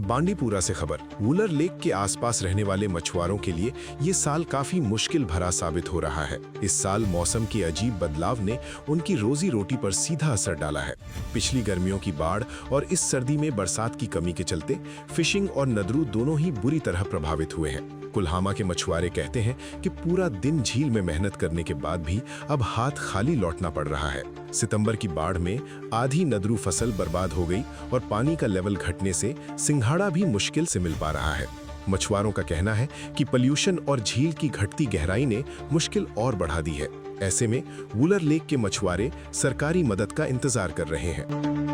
बांडीपुरा से खबर। वुलर लेक के आसपास रहने वाले मछुआरों के लिए ये साल काफी मुश्किल भरा साबित हो रहा है। इस साल मौसम के अजीब बदलाव ने उनकी रोजी रोटी पर सीधा असर डाला है। पिछली गर्मियों की बाढ़ और इस सर्दी में बरसात की कमी के चलते फिशिंग और नदरू दोनों ही बुरी तरह प्रभावित हुए हैं। कुल्हामा के मछुआरे कहते हैं कि पूरा दिन झील में मेहनत करने के बाद भी अब हाथ खाली लौटना पड़ रहा है। सितंबर की बाढ़ में आधी नदरू फसल बर्बाद हो गई और पानी का लेवल घटने से सिंघाड़ा भी मुश्किल से मिल पा रहा है। मछुआरों का कहना है कि पॉल्यूशन और झील की घटती गहराई ने मुश्किल और बढ़ा दी है। ऐसे में वुलर लेक के मछुआरे सरकारी मदद का इंतजार कर रहे हैं।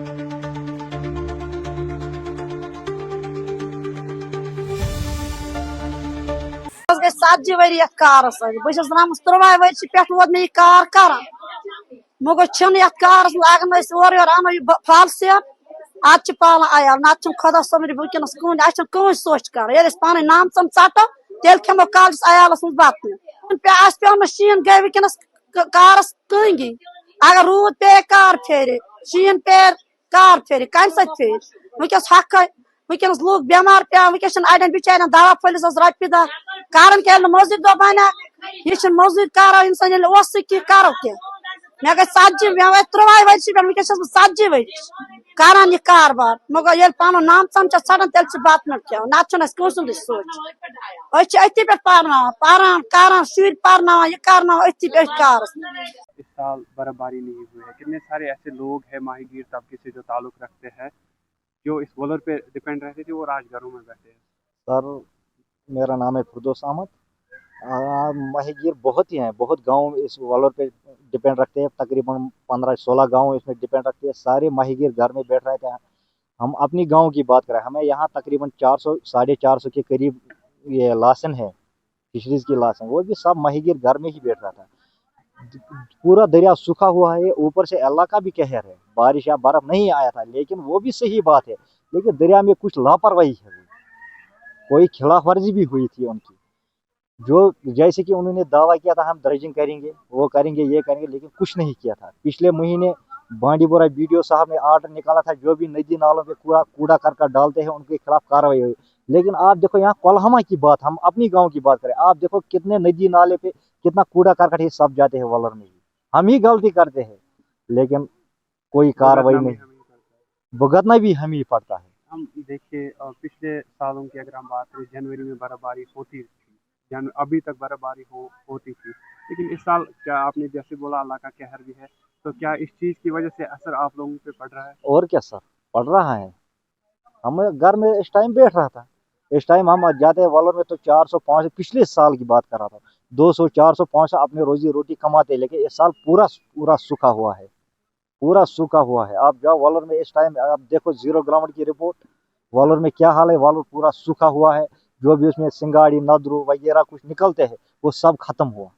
साजी वरी कार बस त्रुवाह वरी पे वो मे कार कर मगर कार लागान और अनो फल सेब अत पाल आयल ना खुदा सोमर वनस कह सोच कर पान नाम च ट तेल खेमो कॉलेज आयालस मज बत पे शीन गई वनस कारस कंगी अगर रूद पे कार फेर शीन पे कार फेर कम फेर वनस हक वनस लूक बेमार पे वनस अड़न बिचार दवा फलिस रोपये दह कारण क्या मजूर दो बना यह मजूर करो इंसान करो क्या मे गई 7 मे त्रुवाह वरी वनस सतजी वरी करान यह कारबार मगर ये पान नाम चम षान तेल बत क्या ना कंसुंद सोच अथी पे पारान करान शुर पारना यह करना अथी पे कारस। इस साल बर्फबारी नहीं हुई है। कितने सारे ऐसे लोग हैं माहीगीर तबके से जो ताल्लुक रखते हैं, जो इस वुलर पे डिपेंड रहते थे, वो आज घरों में बैठे हैं। सर मेरा नाम है फिरदौस अहमद। माहीगीर बहुत ही हैं, बहुत गांव इस वुलर पे डिपेंड रखते हैं। तकरीबन 15-16 गांव इसमें डिपेंड रखते हैं। सारे माहीगीर घर में बैठ रहे थे। हम अपनी गांव की बात करें, हमें यहाँ तकरीबन 400-450 के करीब ये लासन है, फिशरीज की लासन, वो भी सब माहीगीर घर में ही बैठ रहा था। पूरा दरिया सूखा हुआ है, ऊपर से अल्लाह का भी कहर है, बारिश या बर्फ नहीं आया था, लेकिन वो भी सही बात है। लेकिन दरिया में कुछ लापरवाही है, कोई खिलाफ वर्जी भी हुई थी उनकी। जो जैसे कि उन्होंने दावा किया था हम ड्रेजिंग करेंगे, वो करेंगे, ये करेंगे, लेकिन कुछ नहीं किया था। पिछले महीने बांडीपुरा बीडीओ साहब ने आर्डर निकाला था, जो भी नदी नालों पे कूड़ा करकट डालते हैं उनके खिलाफ कार्रवाई हुई। लेकिन आप देखो यहाँ कोल्हामा की बात, हम अपनी गांव की बात करें, आप देखो कितने नदी नाले पे कितना कूड़ा करकट सब जाते हैं वलर में। हम ही गलती करते हैं, लेकिन कोई कार्रवाई नहीं, भुगतना भी हम ही पड़ता है। हम देखिए पिछले सालों की अगर हम बात करें, जनवरी में बर्फबारी होती थी, अभी तक बर्फबारी होती थी, लेकिन इस साल क्या आपने जैसे बोला अल्लाह का कहर भी है, तो क्या इस चीज़ की वजह से असर आप लोगों पे पड़ रहा है? और क्या सर, पड़ रहा है। हम घर में इस टाइम बैठ रहा था, इस टाइम हम जाते हैं वॉलर में तो 400-500, पिछले साल की बात कर रहा था, 200-400-500 अपने रोजी रोटी कमाते, लेकिन इस साल पूरा सूखा हुआ है, पूरा सूखा हुआ है। आप जाओ वॉलर में इस टाइम, आप देखो जीरो ग्राउंड की रिपोर्ट, वॉलर में क्या हाल है। वॉलर पूरा सूखा हुआ है, जो भी उसमें सिंगाड़ी नदरू वगैरह कुछ निकलते हैं वो सब खत्म हुआ।